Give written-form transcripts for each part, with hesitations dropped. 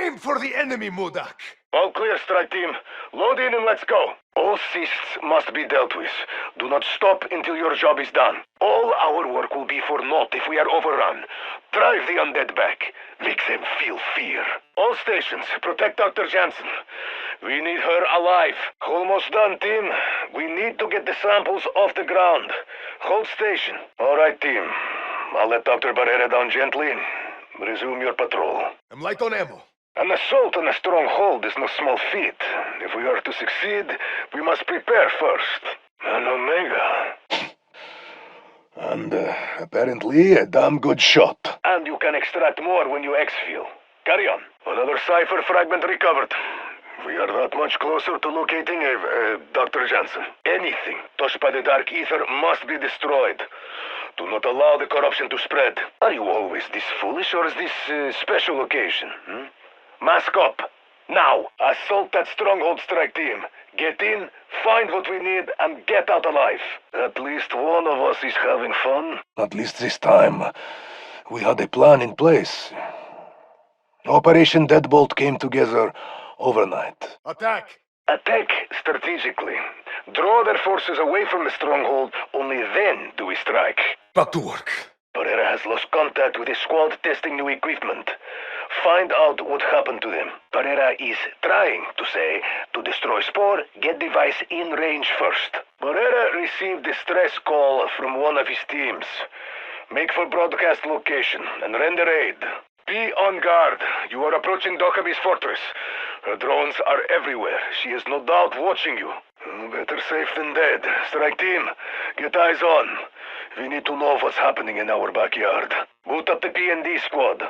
Aim for the enemy, Mudak. All clear, strike team. Load in and let's go. All cysts must be dealt with. Do not stop until your job is done. All our work will be for naught if we are overrun. Drive the undead back. Make them feel fear. All stations, protect Dr. Jansen. We need her alive. Almost done, team. We need to get the samples off the ground. Hold station. All right, team. I'll let Dr. Barrera down gently. Resume your patrol. I'm light on ammo. An assault on a stronghold is no small feat. If we are to succeed, we must prepare first. An Omega. And apparently a damn good shot. And you can extract more when you exfil. Carry on. Another cipher fragment recovered. We are that much closer to locating Dr. Jansen. Anything touched by the Dark Ether must be destroyed. Do not allow the corruption to spread. Are you always this foolish, or is this special occasion? Mask up. Now, assault that stronghold, strike team. Get in, find what we need, and get out alive. At least one of us is having fun. At least this time, we had a plan in place. Operation Deadbolt came together overnight. Attack! Attack strategically. Draw their forces away from the stronghold, only then do we strike. Back to work. Barrera has lost contact with his squad testing new equipment. Find out what happened to them. Barrera is trying to say, to destroy Spore, get device in range first. Barrera received a distress call from one of his teams. Make for broadcast location and render aid. Be on guard. You are approaching Dokkaebi's fortress. Her drones are everywhere. She is no doubt watching you. Better safe than dead. Strike team, get eyes on. We need to know what's happening in our backyard. Boot up the P&D squad.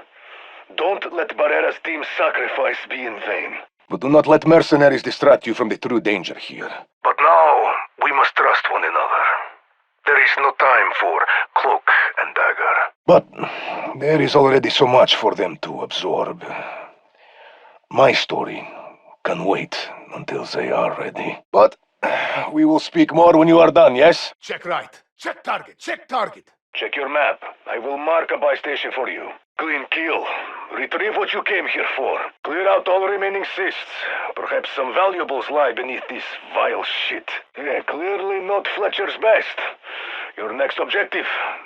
Don't let Barrera's team's sacrifice be in vain. But do not let mercenaries distract you from the true danger here. But now, we must trust one another. There is no time for cloak and dagger. But there is already so much for them to absorb. My story can wait until they are ready. But we will speak more when you are done, yes? Check right. Check target. Check target. Check your map. I will mark a buy station for you. Clean kill. Retrieve what you came here for. Clear out all remaining cysts. Perhaps some valuables lie beneath this vile shit. Yeah, clearly not Fletcher's best. Your next objective,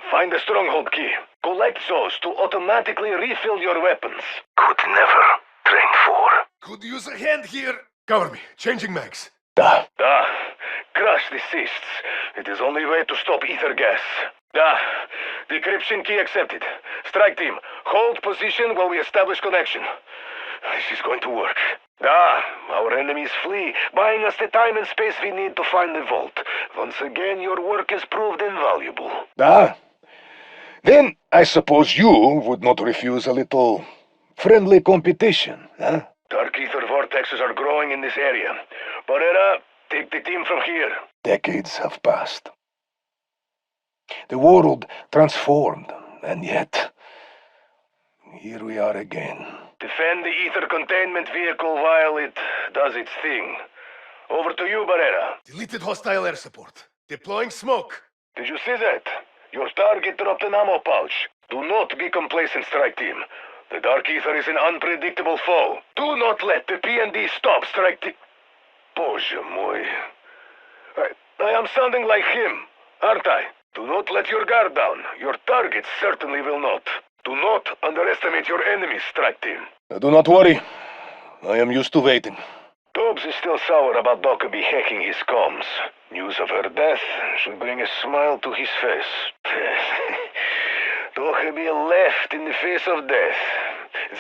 find the stronghold key. Collect those to automatically refill your weapons. Could never train for. Could use a hand here. Cover me. Changing mags. Crush the cysts. It is only way to stop ether gas. Decryption key accepted. Strike team, hold position while we establish connection. This is going to work. Our enemies flee, buying us the time and space we need to find the vault. Once again, your work has proved invaluable. Then I suppose you would not refuse a little friendly competition, huh? Dark ether vortexes are growing in this area. Barrera, take the team from here. Decades have passed. The world transformed, and yet, here we are again. Defend the ether containment vehicle while it does its thing. Over to you, Barrera. Deleted hostile air support. Deploying smoke. Did you see that? Your target dropped an ammo pouch. Do not be complacent, strike team. The Dark Ether is an unpredictable foe. Do not let the P&D stop, strike team. Боже мой. I am sounding like him, aren't I? Do not let your guard down. Your target certainly will not. Do not underestimate your enemies, strike team. Do not worry. I am used to waiting. Dobbs is still sour about Dokkaebi hacking his comms. News of her death should bring a smile to his face. Dokkaebi left in the face of death.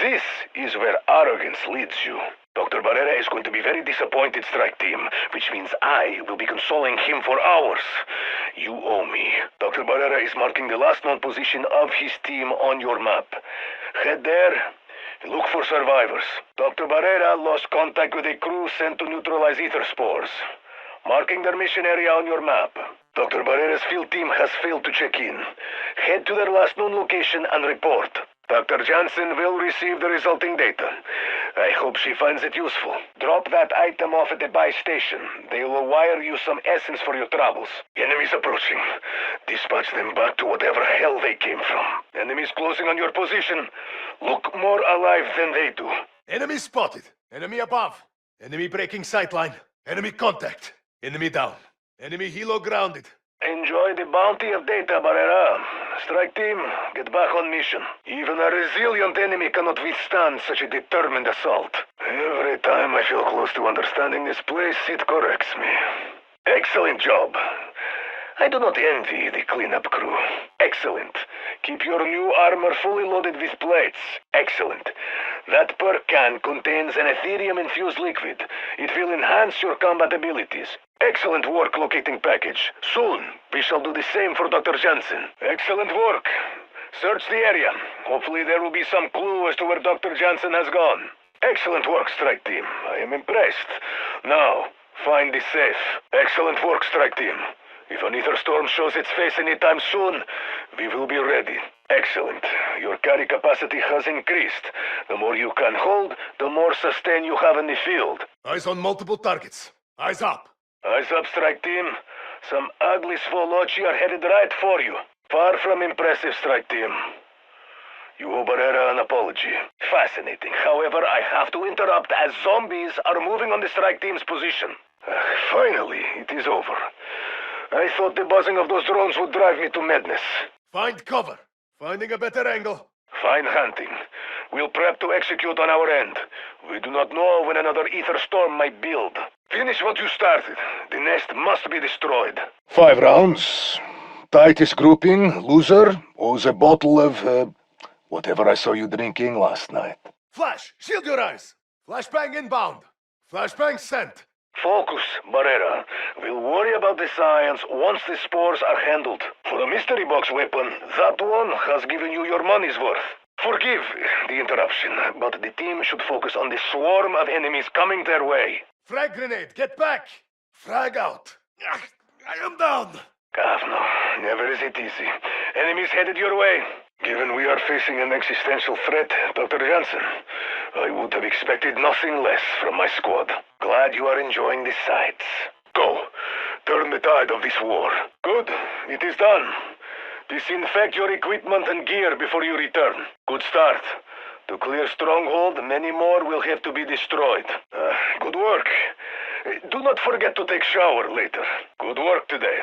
This is where arrogance leads you. Dr. Barrera is going to be very disappointed, strike team, which means I will be consoling him for hours. You owe me. Dr. Barrera is marking the last known position of his team on your map. Head there. Look for survivors. Dr. Barrera lost contact with a crew sent to neutralize ether spores. Marking their mission area on your map. Dr. Barrera's field team has failed to check in. Head to their last known location and report. Dr. Jansen will receive the resulting data. I hope she finds it useful. Drop that item off at the buy station. They will wire you some essence for your troubles. Enemies approaching. Dispatch them back to whatever hell they came from. Enemies closing on your position. Look more alive than they do. Enemy spotted. Enemy above. Enemy breaking sightline. Enemy contact. Enemy down. Enemy helo grounded. Enjoy the bounty of data, Barrera. Strike team, get back on mission. Even a resilient enemy cannot withstand such a determined assault. Every time I feel close to understanding this place, it corrects me. Excellent job. I do not envy the cleanup crew. Excellent. Keep your new armor fully loaded with plates. Excellent. That per can contains an Ethereum-infused liquid. It will enhance your combat abilities. Excellent work locating package. Soon, we shall do the same for Dr. Jensen. Excellent work. Search the area. Hopefully there will be some clue as to where Dr. Jensen has gone. Excellent work, Strike Team. I am impressed. Now, find the safe. Excellent work, Strike Team. If an ether storm shows its face anytime soon, we will be ready. Excellent. Your carry capacity has increased. The more you can hold, the more sustain you have in the field. Eyes on multiple targets. Eyes up. Eyes up, Strike Team. Some ugly Svolochi are headed right for you. Far from impressive, Strike Team. You owe Barrera an apology. Fascinating. However, I have to interrupt as zombies are moving on the Strike Team's position. Finally, it is over. I thought the buzzing of those drones would drive me to madness. Find cover. Finding a better angle. Fine hunting. We'll prep to execute on our end. We do not know when another ether storm might build. Finish what you started. The nest must be destroyed. 5 rounds. Tightest grouping, loser, owes a bottle of, whatever I saw you drinking last night. Flash, shield your eyes. Flashbang inbound. Flashbang sent. Focus, Barrera. We'll worry about the science once the spores are handled. For a mystery box weapon, that one has given you your money's worth. Forgive the interruption, but the team should focus on the swarm of enemies coming their way. Frag grenade, get back. Frag out. I am down. Gavno, never is it easy. Enemies headed your way. Given we are facing an existential threat, Dr. Jansen, I would have expected nothing less from my squad. Glad you are enjoying the sights. Go. Turn the tide of this war. Good. It is done. Disinfect your equipment and gear before you return. Good start. To clear Stronghold, many more will have to be destroyed. Good work. Do not forget to take shower later. Good work today.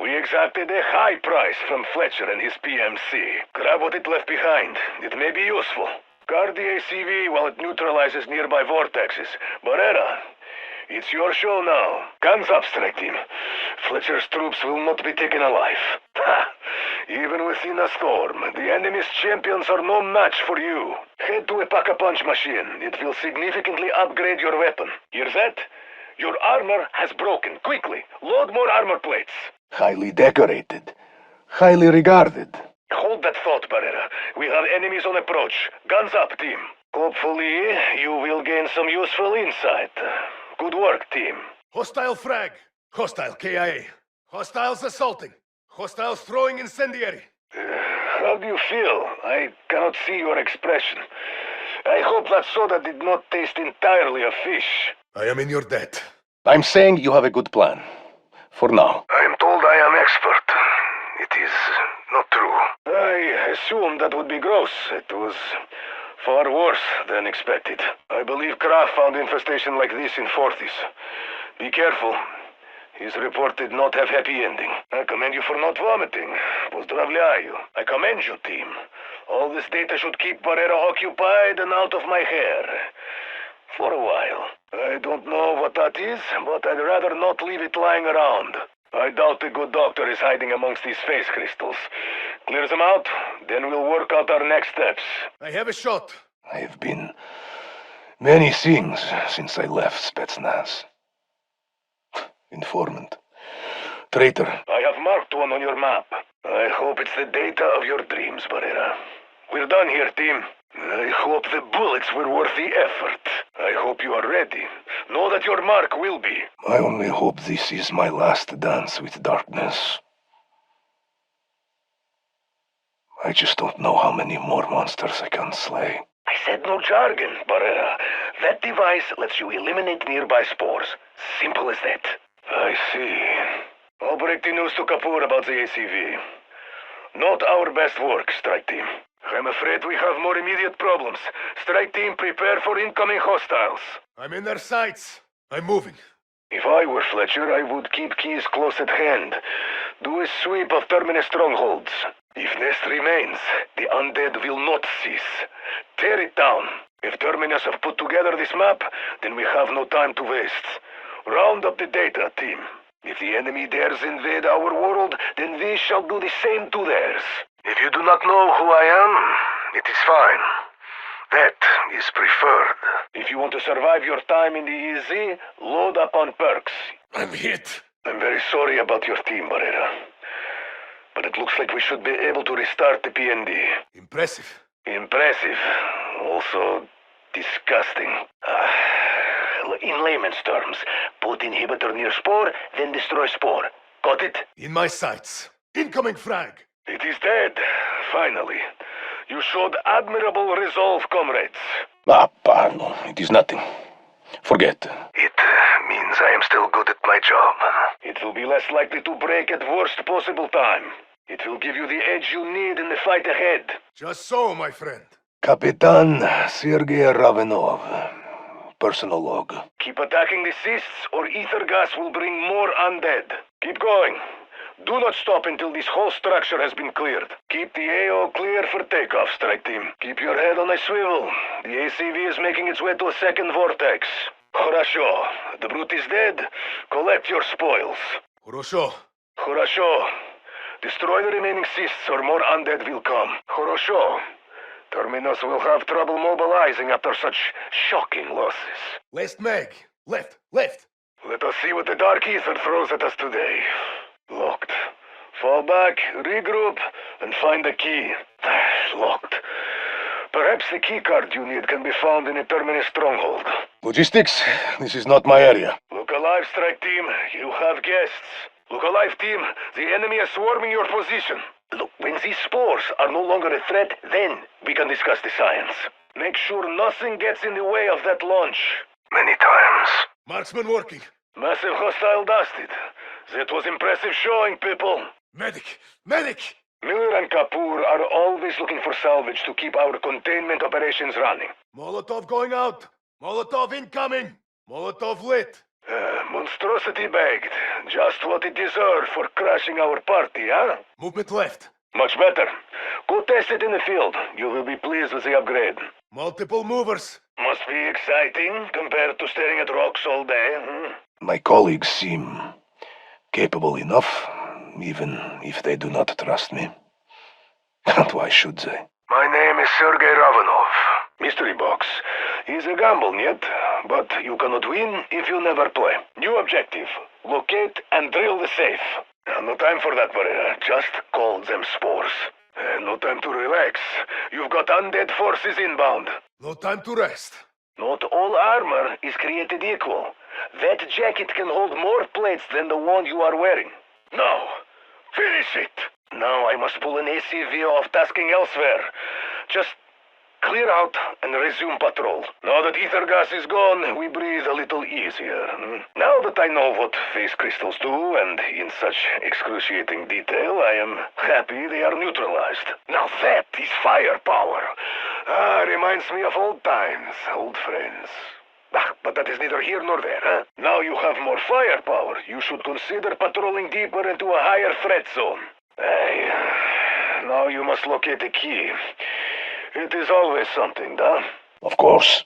We exacted a high price from Fletcher and his PMC. Grab what it left behind. It may be useful. Guard the ACV while it neutralizes nearby vortexes. Barrera, it's your show now. Guns up, Strike Team. Fletcher's troops will not be taken alive. Ha! Even within a storm, the enemy's champions are no match for you. Head to a pack-a-punch machine. It will significantly upgrade your weapon. Hear that? Your armor has broken. Quickly, load more armor plates. Highly decorated. Highly regarded. Hold that thought, Barrera. We have enemies on approach. Guns up, team. Hopefully, you will gain some useful insight. Good work, team. Hostile frag. Hostile KIA. Hostiles assaulting. Hostiles throwing incendiary. How do you feel? I cannot see your expression. I hope that soda did not taste entirely of fish. I am in your debt. I'm saying you have a good plan. For now. I am told I am expert. It is not true. I assumed that would be gross. It was far worse than expected. I believe Kraft found infestation like this in Fortis. Be careful. His report did not have happy ending. I commend you for not vomiting. Pozdravляю. I commend you, team. All this data should keep Barrera occupied and out of my hair. For a while. I don't know what that is, but I'd rather not leave it lying around. I doubt the good doctor is hiding amongst these face crystals. Clear them out, then we'll work out our next steps. I have a shot. I have been many things since I left Spetsnaz. Informant. Traitor. I have marked one on your map. I hope it's the data of your dreams, Barrera. We're done here, team. I hope the bullets were worth the effort. I hope you are ready. Know that your mark will be. I only hope this is my last dance with darkness. I just don't know how many more monsters I can slay. I said no jargon, Barrera. That device lets you eliminate nearby spores. Simple as that. I see. I'll break the news to Kapoor about the ACV. Not our best work, Strike Team. I'm afraid we have more immediate problems. Strike team, prepare for incoming hostiles. I'm in their sights. I'm moving. If I were Fletcher, I would keep keys close at hand. Do a sweep of Terminus strongholds. If Nest remains, the undead will not cease. Tear it down. If Terminus have put together this map, then we have no time to waste. Round up the data, team. If the enemy dares invade our world, then we shall do the same to theirs. If you do not know who I am, it is fine. That is preferred. If you want to survive your time in the EZ, load up on perks. I'm hit. I'm very sorry about your team, Barrera. But it looks like we should be able to restart the PND. Impressive. Impressive. Also disgusting. In layman's terms, put inhibitor near spore, then destroy spore. Got it? In my sights. Incoming frag. It is dead. Finally. You showed admirable resolve, comrades. No, it is nothing. Forget. It means I am still good at my job. It will be less likely to break at worst possible time. It will give you the edge you need in the fight ahead. Just so, my friend. Kapitan Sergei Ravenov. Personal log. Keep attacking the cysts, or ether gas will bring more undead. Keep going. Do not stop until this whole structure has been cleared. Keep the AO clear for takeoff, strike team. Keep your head on a swivel. The ACV is making its way to a second vortex. Хорошо. The brute is dead. Collect your spoils. Хорошо. Хорошо. Destroy the remaining cysts or more undead will come. Хорошо. Terminus will have trouble mobilizing after such shocking losses. West Meg. Left. Left. Let us see what the Dark Ether throws at us today. Locked. Fall back, regroup, and find the key. Locked. Perhaps the keycard you need can be found in a Terminus stronghold. Logistics? This is not my area. Look alive, strike team. You have guests. Look alive, team. The enemy is swarming your position. Look, when these spores are no longer a threat, then we can discuss the science. Make sure nothing gets in the way of that launch. Many times. Marksman working. Massive hostile dusted. That was impressive showing, people. Medic. Medic. Miller and Kapoor are always looking for salvage to keep our containment operations running. Molotov going out. Molotov incoming. Molotov lit. Monstrosity bagged. Just what it deserved for crashing our party, huh? Movement left. Much better. Go test it in the field. You will be pleased with the upgrade. Multiple movers. Must be exciting compared to staring at rocks all day. My colleagues seem capable enough, even if they do not trust me. And why should they? My name is Sergei Ravenov. Mystery box. Is a gamble, yet, but you cannot win if you never play. New objective. Locate and drill the safe. No time for that, Barrera. Just call them spores. No time to relax. You've got undead forces inbound. No time to rest. Not all armor is created equal. That jacket can hold more plates than the one you are wearing. Now, finish it! Now I must pull an ACV off tasking elsewhere. Just clear out and resume patrol. Now that ether gas is gone, we breathe a little easier. Now that I know what phase crystals do, and in such excruciating detail, I am happy they are neutralized. Now that is firepower. Reminds me of old times, old friends. But that is neither here nor there, huh? Now you have more firepower. You should consider patrolling deeper into a higher threat zone. Now you must locate the key. It is always something, da? Of course.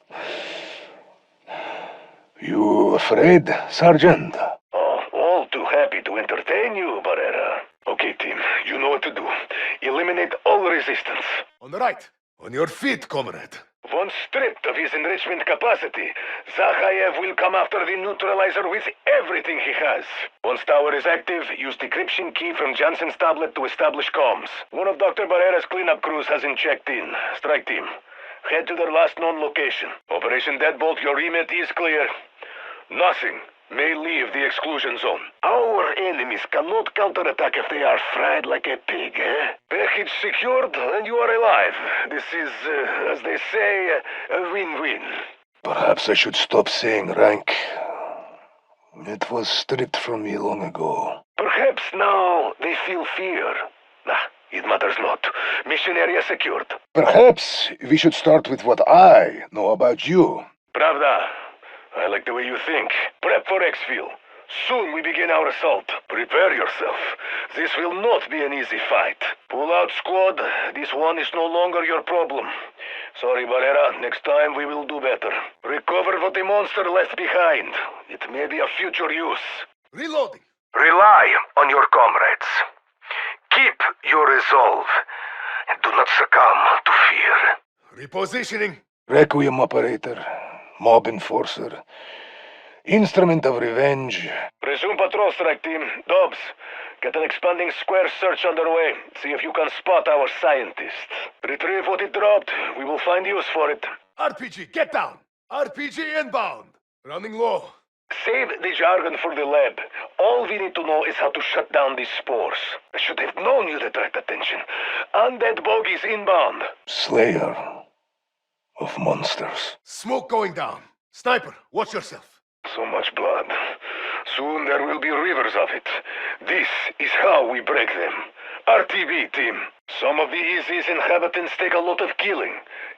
You afraid, Sergeant? Oh, all too happy to entertain you, Barrera. Okay, team, you know what to do. Eliminate all resistance. On the right. On your feet, comrade. Once stripped of his enrichment capacity, Zakhaev will come after the neutralizer with everything he has. Once tower is active, use decryption key from Jansen's tablet to establish comms. One of Dr. Barrera's cleanup crews hasn't checked in. Strike team, head to their last known location. Operation Deadbolt, your remit is clear. Nothing may leave the exclusion zone. Our enemies cannot counterattack if they are fried like a pig, eh? Package secured and you are alive. This is, as they say, a win-win. Perhaps I should stop saying rank. It was stripped from me long ago. Perhaps now they feel fear. It matters not. Mission area secured. Perhaps we should start with what I know about you. Pravda, I like the way you think. Prep for exfil. Soon we begin our assault. Prepare yourself. This will not be an easy fight. Pull out, squad. This one is no longer your problem. Sorry, Barrera. Next time we will do better. Recover what the monster left behind. It may be of future use. Reloading. Rely on your comrades. Keep your resolve. And do not succumb to fear. Repositioning. Requiem operator, mob enforcer, instrument of revenge. Resume patrol, strike team. Dobbs, get an expanding square search underway. See if you can spot our scientist. Retrieve what it dropped. We will find use for it. RPG, get down. RPG inbound. Running low. Save the jargon for the lab. All we need to know is how to shut down these spores. I should have known you'd attract attention. Undead bogies inbound. Slayer of monsters. Smoke going down. Sniper, watch yourself. So much blood. Soon there will be rivers of it. This is how we break them. RTB, team. Some of the easiest inhabitants take a lot of killing.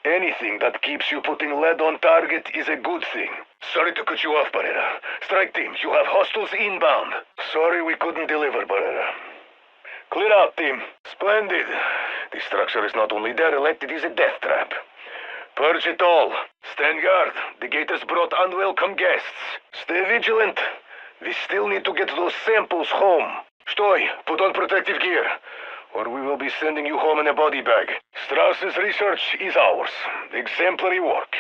Anything that keeps you putting lead on target is a good thing. Sorry to cut you off, Barrera. Strike team, you have hostiles inbound. Sorry we couldn't deliver, Barrera. Clear out, team. Splendid. The structure is not only derelict, it is a death trap. Purge it all. Stand guard. The gate has brought unwelcome guests. Stay vigilant. We still need to get those samples home. Stoy, put on protective gear, or we will be sending you home in a body bag. Strauss's research is ours. Exemplary work.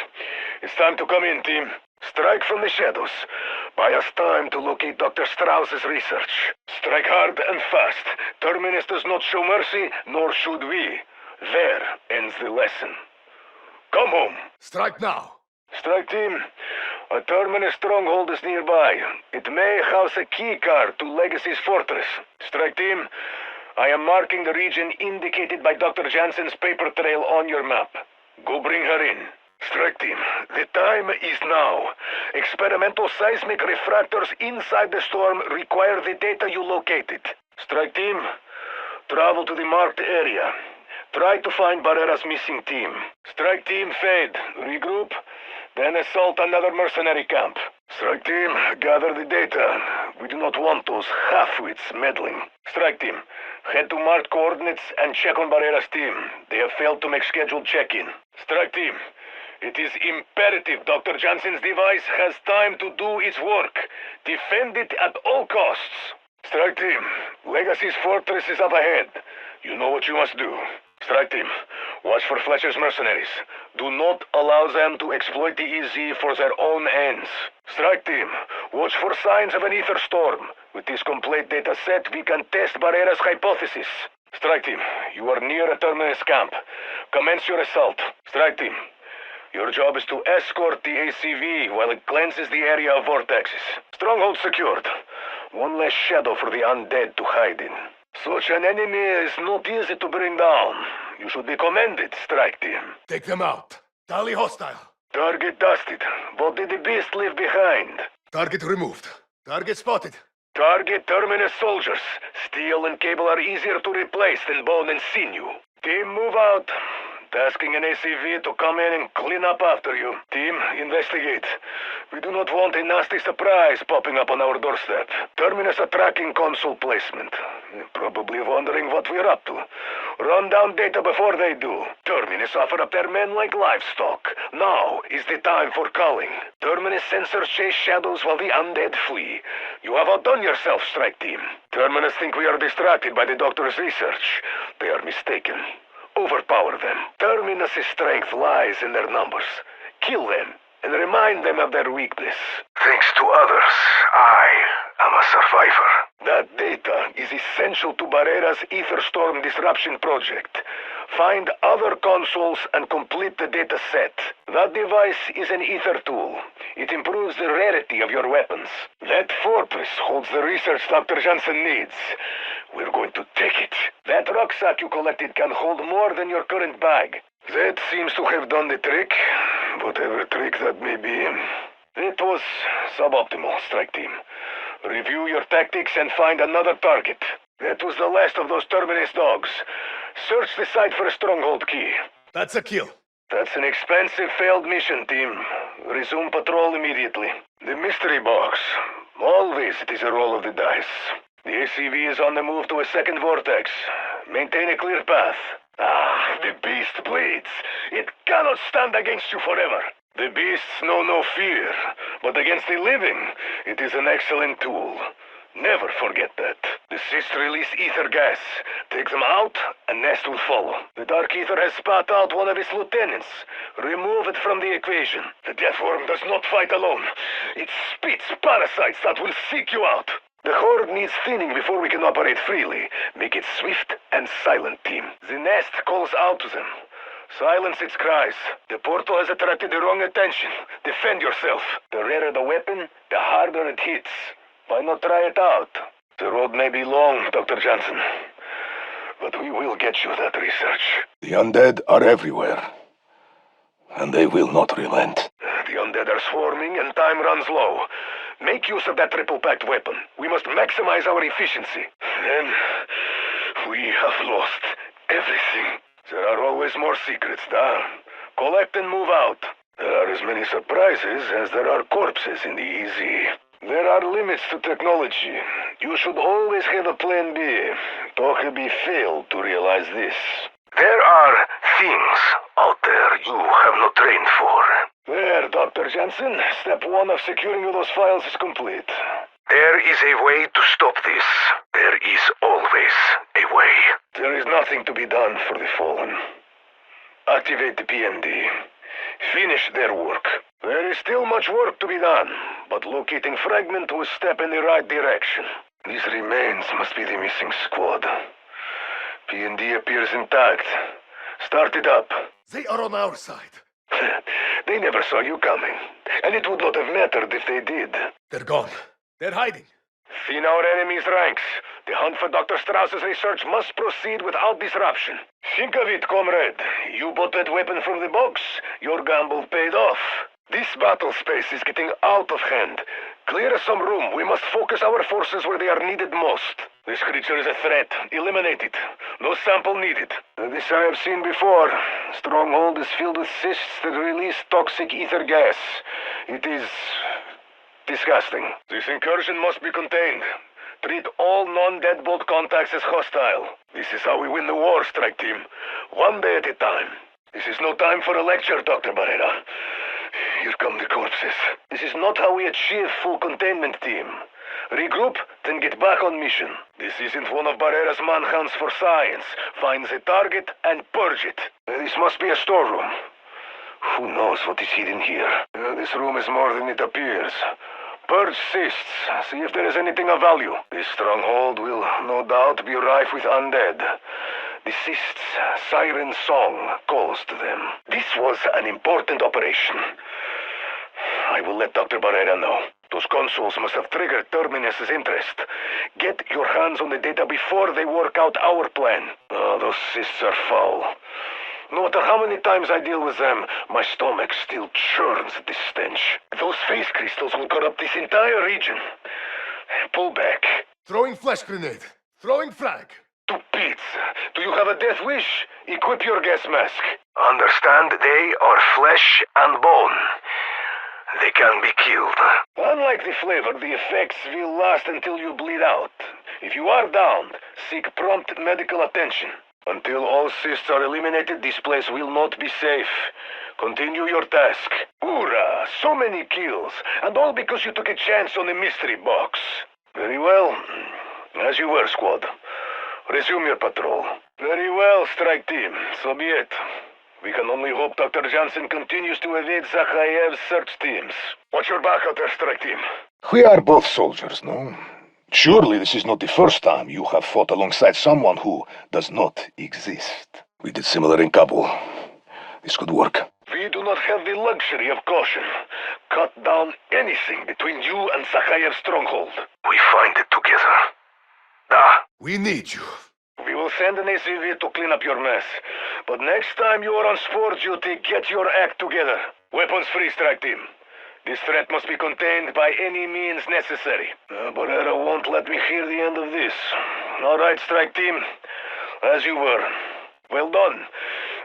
It's time to come in, team. Strike from the shadows. Buy us time to locate Dr. Strauss's research. Strike hard and fast. Terminus does not show mercy, nor should we. There ends the lesson. Come home. Strike now. Strike team, a Terminus stronghold is nearby. It may house a key card to Legacy's fortress. Strike team, I am marking the region indicated by Dr. Jansen's paper trail on your map. Go bring her in. Strike team, the time is now. Experimental seismic refractors inside the storm require the data you located. Strike team, travel to the marked area. Try to find Barrera's missing team. Strike team, fade. Regroup. Then assault another mercenary camp. Strike team, gather the data. We do not want those half-wits meddling. Strike team, head to marked coordinates and check on Barrera's team. They have failed to make scheduled check-in. Strike team, it is imperative Dr. Jansen's device has time to do its work. Defend it at all costs. Strike team, Legacy's fortress is up ahead. You know what you must do. Strike team, watch for Fletcher's mercenaries. Do not allow them to exploit the EZ for their own ends. Strike team, watch for signs of an ether storm. With this complete data set, we can test Barrera's hypothesis. Strike team, you are near a Terminus camp. Commence your assault. Strike team, your job is to escort the ACV while it cleanses the area of vortexes. Stronghold secured. One less shadow for the undead to hide in. Such an enemy is not easy to bring down. You should be commended, strike team. Take them out. Tally hostile. Target dusted. What did the beast leave behind? Target removed. Target spotted. Target Terminus soldiers. Steel and cable are easier to replace than bone and sinew. Team, move out. Tasking an ACV to come in and clean up after you. Team, investigate. We do not want a nasty surprise popping up on our doorstep. Terminus a tracking console placement. Probably wondering what we're up to. Run down data before they do. Terminus offer up their men like livestock. Now is the time for culling. Terminus sensors chase shadows while the undead flee. You have outdone yourself, strike team. Terminus think we are distracted by the doctor's research. They are mistaken. Overpower them. Terminus' strength lies in their numbers. Kill them and remind them of their weakness. Thanks to others, I am a survivor. That data is essential to Barrera's Aetherstorm Disruption project. Find other consoles and complete the data set. That device is an ether tool. It improves the rarity of your weapons. That fortress holds the research Dr. Jansen needs. We're going to take it. That rucksack you collected can hold more than your current bag. That seems to have done the trick. Whatever trick that may be. It was suboptimal, strike team. Review your tactics and find another target. That was the last of those Terminus dogs. Search the site for a stronghold key. That's a kill. That's an expensive failed mission, team. Resume patrol immediately. The mystery box. Always it is a roll of the dice. The ACV is on the move to a second vortex. Maintain a clear path. Ah, the beast bleeds. It cannot stand against you forever. The beasts know no fear, but against the living, it is an excellent tool. Never forget that. The cysts release ether gas. Take them out, a nest will follow. The Dark Ether has spat out one of its lieutenants. Remove it from the equation. The Deathworm does not fight alone. It spits parasites that will seek you out. The horde needs thinning before we can operate freely. Make it swift and silent, team. The nest calls out to them. Silence its cries. The portal has attracted the wrong attention. Defend yourself. The rarer the weapon, the harder it hits. Why not try it out? The road may be long, Dr. Johnson, but we will get you that research. The undead are everywhere, and they will not relent. The undead are swarming and time runs low. Make use of that triple-packed weapon. We must maximize our efficiency. Then we have lost everything. There are always more secrets, da. Collect and move out. There are as many surprises as there are corpses in the EZ. There are limits to technology. You should always have a plan B. Tokabi failed to realize this. There are things out there you have not trained for. There, Dr. Jensen. Step 1 of securing those files is complete. There is a way to stop this. There is always a way. There is nothing to be done for the fallen. Activate the PMD. Finish their work. There is still much work to be done, but locating Fragment was a step in the right direction. These remains must be the missing squad. P&D appears intact. Start it up. They are on our side. They never saw you coming, and it would not have mattered if they did. They're gone. They're hiding. Thin our enemies' ranks. The hunt for Dr. Strauss's research must proceed without disruption. Think of it, comrade. You bought that weapon from the box. Your gamble paid off. This battle space is getting out of hand. Clear some room. We must focus our forces where they are needed most. This creature is a threat. Eliminate it. No sample needed. This I have seen before. Stronghold is filled with cysts that release toxic ether gas. It is disgusting. This incursion must be contained. Treat all non-deadbolt contacts as hostile. This is how we win the war, strike team. One day at a time. This is no time for a lecture, Dr. Barrera. Here come the corpses. This is not how we achieve full containment, team. Regroup, then get back on mission. This isn't one of Barrera's manhunts for science. Find the target and purge it. This must be a storeroom. Who knows what is hidden here? This room is more than it appears. Purge cysts. See if there is anything of value. This stronghold will no doubt be rife with undead. The cysts' siren song calls to them. This was an important operation. I will let Dr. Barrera know. Those consoles must have triggered Terminus's interest. Get your hands on the data before they work out our plan. Oh, those cysts are foul. No matter how many times I deal with them, my stomach still churns at the stench. Those phase crystals will corrupt this entire region. Pull back. Throwing flash grenade. Throwing frag. To Pete, do you have a death wish? Equip your gas mask. Understand they are flesh and bone. They can be killed. Unlike the flavor, the effects will last until you bleed out. If you are downed, seek prompt medical attention. Until all cysts are eliminated, this place will not be safe. Continue your task. Hoorah! So many kills, and all because you took a chance on the mystery box. Very well. As you were, squad. Resume your patrol. Very well, strike team. So be it. We can only hope Dr. Johnson continues to evade Zakhayev's search teams. Watch your back out there, strike team. We are both soldiers, no? Surely this is not the first time you have fought alongside someone who does not exist. We did similar in Kabul. This could work. We do not have the luxury of caution. Cut down anything between you and Zakhayev's stronghold. We find it together. We need you. We will send an ACV to clean up your mess. But next time you are on sport duty, get your act together. Weapons free, strike team. This threat must be contained by any means necessary. Barrera won't let me hear the end of this. All right, strike team. As you were. Well done.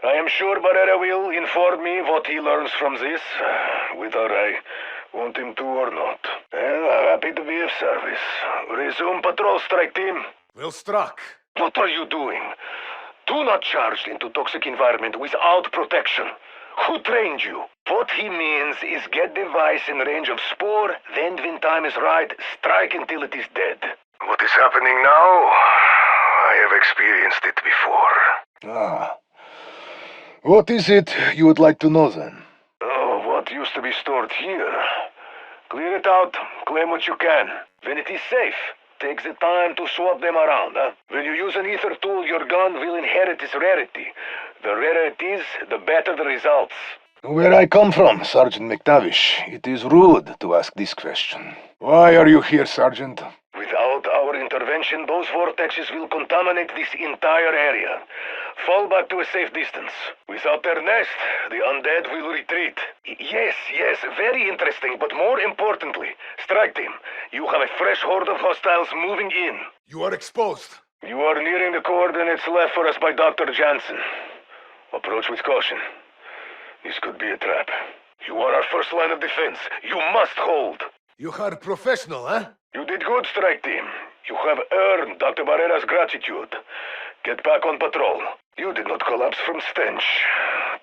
I am sure Barrera will inform me what he learns from this, whether I want him to or not. Well, happy to be of service. Resume patrol, strike team. Well struck. What are you doing? Do not charge into toxic environment without protection. Who trained you? What he means is get device in range of spore, then when time is right, strike until it is dead. What is happening now? I have experienced it before. Ah. What is it you would like to know then? Oh, what used to be stored here? Clear it out, claim what you can. When it is safe, take the time to swap them around, huh? When you use an ether tool, your gun will inherit its rarity. The rarer it is, the better the results. Where I come from, Sergeant McTavish, it is rude to ask this question. Why are you here, Sergeant? Without our intervention, those vortexes will contaminate this entire area. Fall back to a safe distance. Without their nest, the undead will retreat. Yes, very interesting, but more importantly, strike team, you have a fresh horde of hostiles moving in. You are exposed. You are nearing the coordinates left for us by Dr. Jansen. Approach with caution. This could be a trap. You are our first line of defense. You must hold. You are professional, huh? You did good, strike team. You have earned Dr. Barrera's gratitude. Get back on patrol. You did not collapse from stench.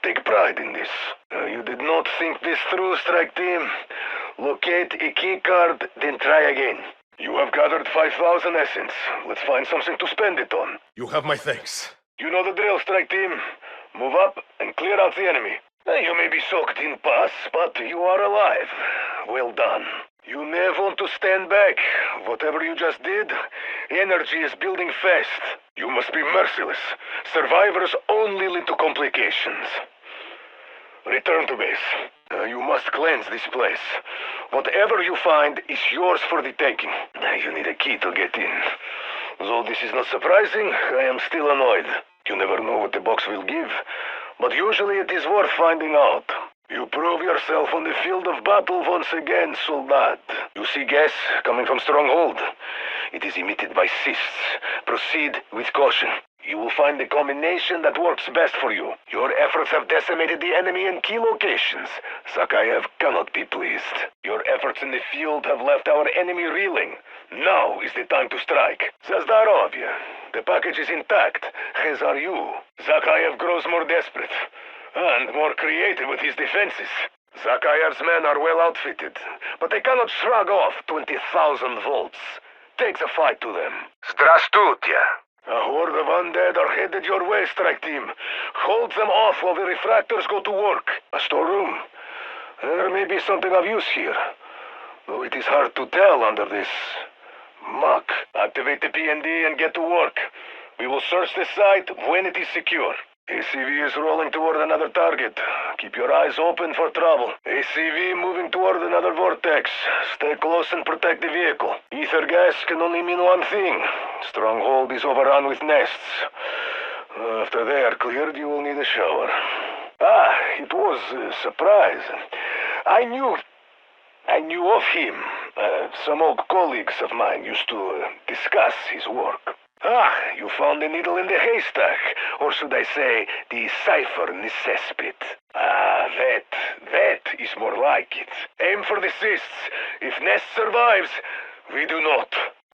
Take pride in this. You did not think this through, strike team. Locate a key card, then try again. You have gathered 5,000 essence. Let's find something to spend it on. You have my thanks. You know the drill, strike team. Move up and clear out the enemy. You may be soaked in pus, but you are alive. Well done. You may want to stand back. Whatever you just did, energy is building fast. You must be merciless. Survivors only lead to complications. Return to base. You must cleanse this place. Whatever you find is yours for the taking. You need a key to get in. Though this is not surprising, I am still annoyed. You never know what the box will give, but usually it is worth finding out. You prove yourself on the field of battle once again, Soldat. You see gas coming from Stronghold. It is emitted by cysts. Proceed with caution. You will find the combination that works best for you. Your efforts have decimated the enemy in key locations. Zakayev cannot be pleased. Your efforts in the field have left our enemy reeling. Now is the time to strike. Zazdarovya, the package is intact, as are you. Zakayev grows more desperate and more creative with his defenses. Zakayev's men are well outfitted, but they cannot shrug off 20,000 volts. Takes a fight to them. Здравствуйте. A horde of undead are headed your way, strike team. Hold them off while the refractors go to work. A storeroom. There may be something of use here, though it is hard to tell under this muck. Activate the PND and get to work. We will search the site when it is secure. ACV is rolling toward another target. Keep your eyes open for trouble. ACV moving toward another vortex. Stay close and protect the vehicle. Ether gas can only mean one thing. Stronghold is overrun with nests. After they are cleared, you will need a shower. It was a surprise. I knew of him. Some old colleagues of mine used to discuss his work. You found the needle in the haystack, or should I say, the cipher necespit. That is more like it. Aim for the cysts. If Nest survives, we do not.